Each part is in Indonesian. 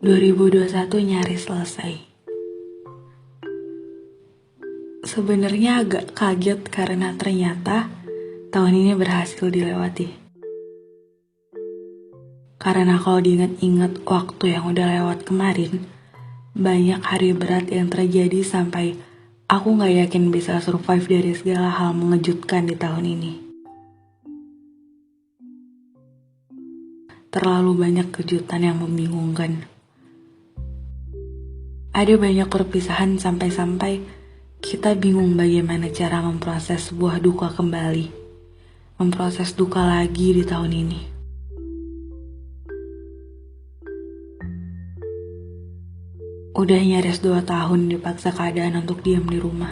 2021 nyaris selesai. Sebenarnya agak kaget karena ternyata tahun ini berhasil dilewati. Karena kalau diingat-ingat waktu yang udah lewat kemarin, banyak hari berat yang terjadi sampai aku gak yakin bisa survive dari segala hal mengejutkan di tahun ini. Terlalu banyak kejutan yang membingungkan. Ada banyak perpisahan sampai-sampai kita bingung bagaimana cara memproses sebuah duka kembali. Memproses duka lagi di tahun ini. Udah nyaris 2 tahun dipaksa keadaan untuk diam di rumah.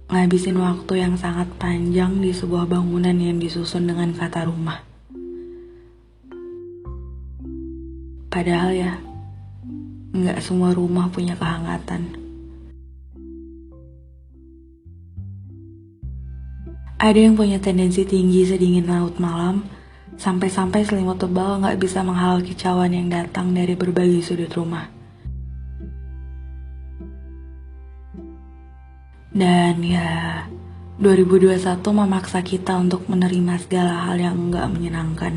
Ngabisin waktu yang sangat panjang di sebuah bangunan yang disusun dengan kata rumah. Padahal ya, nggak semua rumah punya kehangatan. Ada yang punya tendensi tinggi sedingin laut malam, sampai-sampai selimut tebal nggak bisa menghalau kicauan yang datang dari berbagai sudut rumah. Dan ya, 2021 memaksa kita untuk menerima segala hal yang nggak menyenangkan.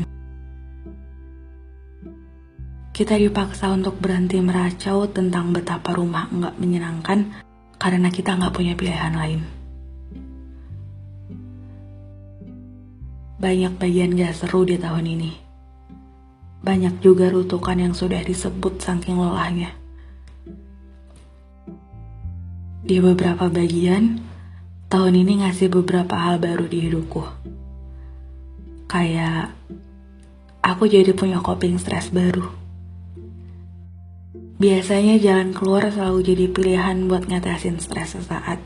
Kita dipaksa untuk berhenti meracau tentang betapa rumah nggak menyenangkan karena kita nggak punya pilihan lain. Banyak bagian gak seru di tahun ini. Banyak juga rutukan yang sudah disebut saking lelahnya. Di beberapa bagian, tahun ini ngasih beberapa hal baru di hidupku. Kayak, aku jadi punya coping stress baru. Biasanya jalan keluar selalu jadi pilihan buat ngatasin stres sesaat.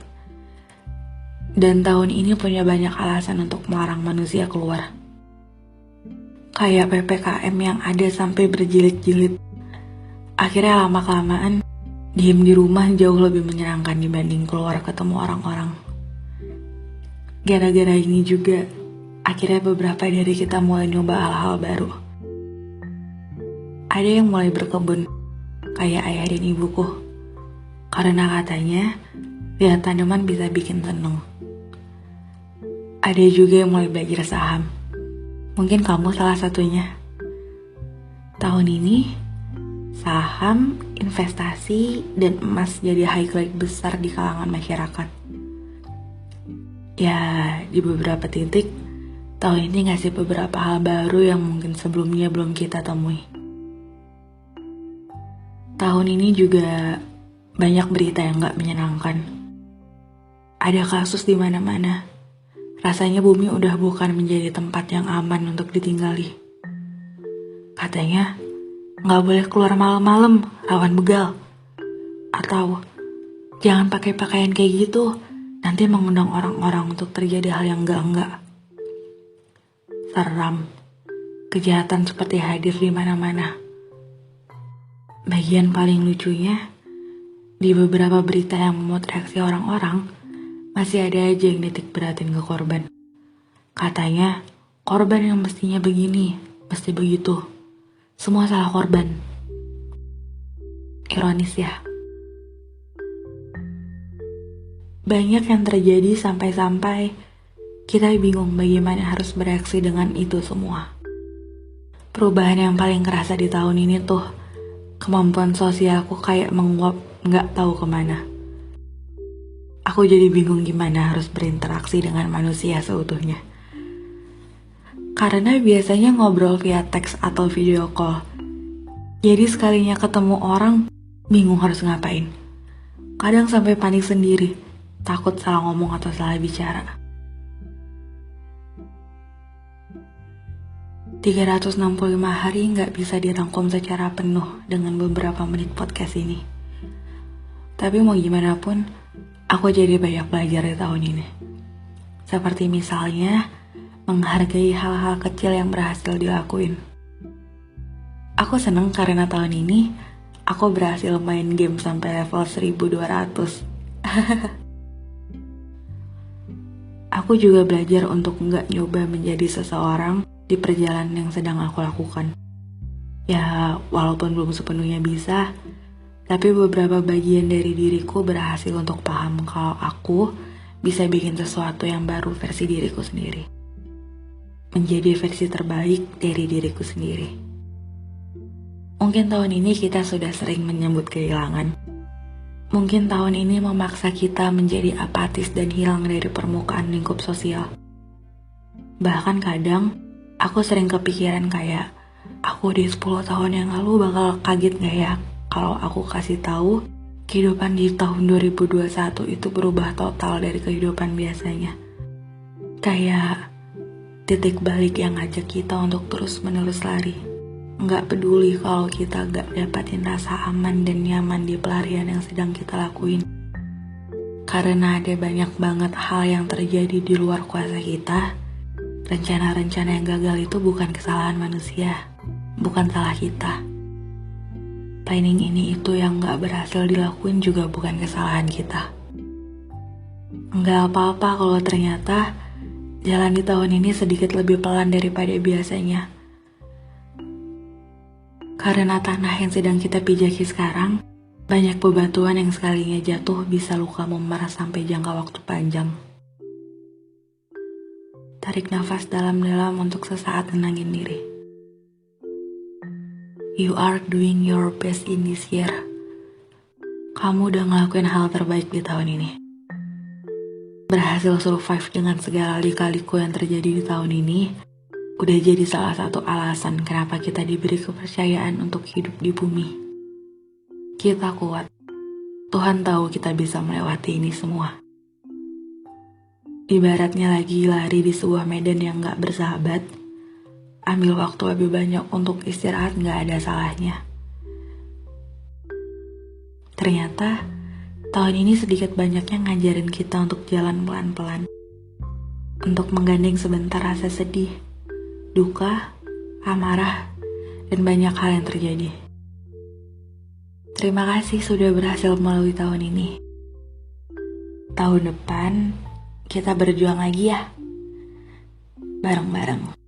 Dan tahun ini punya banyak alasan untuk melarang manusia keluar. Kayak PPKM yang ada sampai berjilid-jilid. Akhirnya lama-kelamaan, diem di rumah jauh lebih menyenangkan dibanding keluar ketemu orang-orang. Gara-gara ini juga, akhirnya beberapa dari kita mulai nyoba hal-hal baru. Ada yang mulai berkebun, kayak ayah dan ibuku. Karena katanya, lihat tanaman bisa bikin tenang. Ada juga yang mulai belajar saham. Mungkin kamu salah satunya. Tahun ini, saham, investasi, dan emas jadi highlight besar di kalangan masyarakat. Ya, di beberapa titik, tahun ini ngasih beberapa hal baru yang mungkin sebelumnya belum kita temui. Tahun ini juga banyak berita yang gak menyenangkan. Ada kasus di mana-mana. Rasanya bumi udah bukan menjadi tempat yang aman untuk ditinggali. Katanya, gak boleh keluar malam-malam, rawan begal. Atau, jangan pakai pakaian kayak gitu, nanti mengundang orang-orang untuk terjadi hal yang enggak-enggak. Seram, kejahatan seperti hadir di mana-mana. Bagian paling lucunya, di beberapa berita yang membuat reaksi orang-orang, masih ada aja yang nitik beratin ke korban. Katanya, korban yang mestinya begini, mesti begitu. Semua salah korban. Ironis ya. Banyak yang terjadi sampai-sampai kita bingung bagaimana harus bereaksi dengan itu semua. Perubahan yang paling kerasa di tahun ini tuh, kemampuan sosialku kayak menguap gak tahu kemana. Aku jadi bingung gimana harus berinteraksi dengan manusia seutuhnya. Karena biasanya ngobrol via teks atau video call. Jadi sekalinya ketemu orang, bingung harus ngapain. Kadang sampai panik sendiri, takut salah ngomong atau salah bicara. 365 hari gak bisa dirangkum secara penuh dengan beberapa menit podcast ini. Tapi mau gimana pun, aku jadi banyak belajar di tahun ini. Seperti misalnya, menghargai hal-hal kecil yang berhasil dilakuin. Aku seneng karena tahun ini, aku berhasil main game sampai level 1200. Aku juga belajar untuk gak nyoba menjadi seseorang di perjalanan yang sedang aku lakukan. Ya, walaupun belum sepenuhnya bisa, tapi beberapa bagian dari diriku berhasil untuk paham kalau aku bisa bikin sesuatu yang baru versi diriku sendiri. Menjadi versi terbaik dari diriku sendiri. Mungkin tahun ini kita sudah sering menyambut kehilangan. Mungkin tahun ini memaksa kita menjadi apatis dan hilang dari permukaan lingkup sosial. Bahkan kadang, aku sering kepikiran kayak, aku di 10 tahun yang lalu bakal kaget gak ya kalau aku kasih tahu kehidupan di tahun 2021 itu berubah total dari kehidupan biasanya. Kayak titik balik yang ngajak kita untuk terus-menerus lari. Nggak peduli kalau kita nggak dapatin rasa aman dan nyaman di pelarian yang sedang kita lakuin. Karena ada banyak banget hal yang terjadi di luar kuasa kita. Rencana-rencana yang gagal itu bukan kesalahan manusia, bukan salah kita. Planning ini itu yang nggak berhasil dilakuin juga bukan kesalahan kita. Nggak apa-apa kalau ternyata jalan di tahun ini sedikit lebih pelan daripada biasanya. Karena tanah yang sedang kita pijaki sekarang, banyak bebatuan yang sekalinya jatuh bisa luka memar sampai jangka waktu panjang. Tarik nafas dalam-dalam untuk sesaat tenangin diri. You are doing your best in this year. Kamu udah ngelakuin hal terbaik di tahun ini. Berhasil survive dengan segala lika-liku yang terjadi di tahun ini, udah jadi salah satu alasan kenapa kita diberi kepercayaan untuk hidup di bumi. Kita kuat. Tuhan tahu kita bisa melewati ini semua. Ibaratnya lagi lari di sebuah medan yang gak bersahabat, ambil waktu lebih banyak untuk istirahat gak ada salahnya. Ternyata, tahun ini sedikit banyaknya ngajarin kita untuk jalan pelan-pelan. Untuk menggandeng sebentar rasa sedih, duka, amarah, dan banyak hal yang terjadi. Terima kasih sudah berhasil melalui tahun ini. Tahun depan, kita berjuang lagi ya. Bareng-bareng.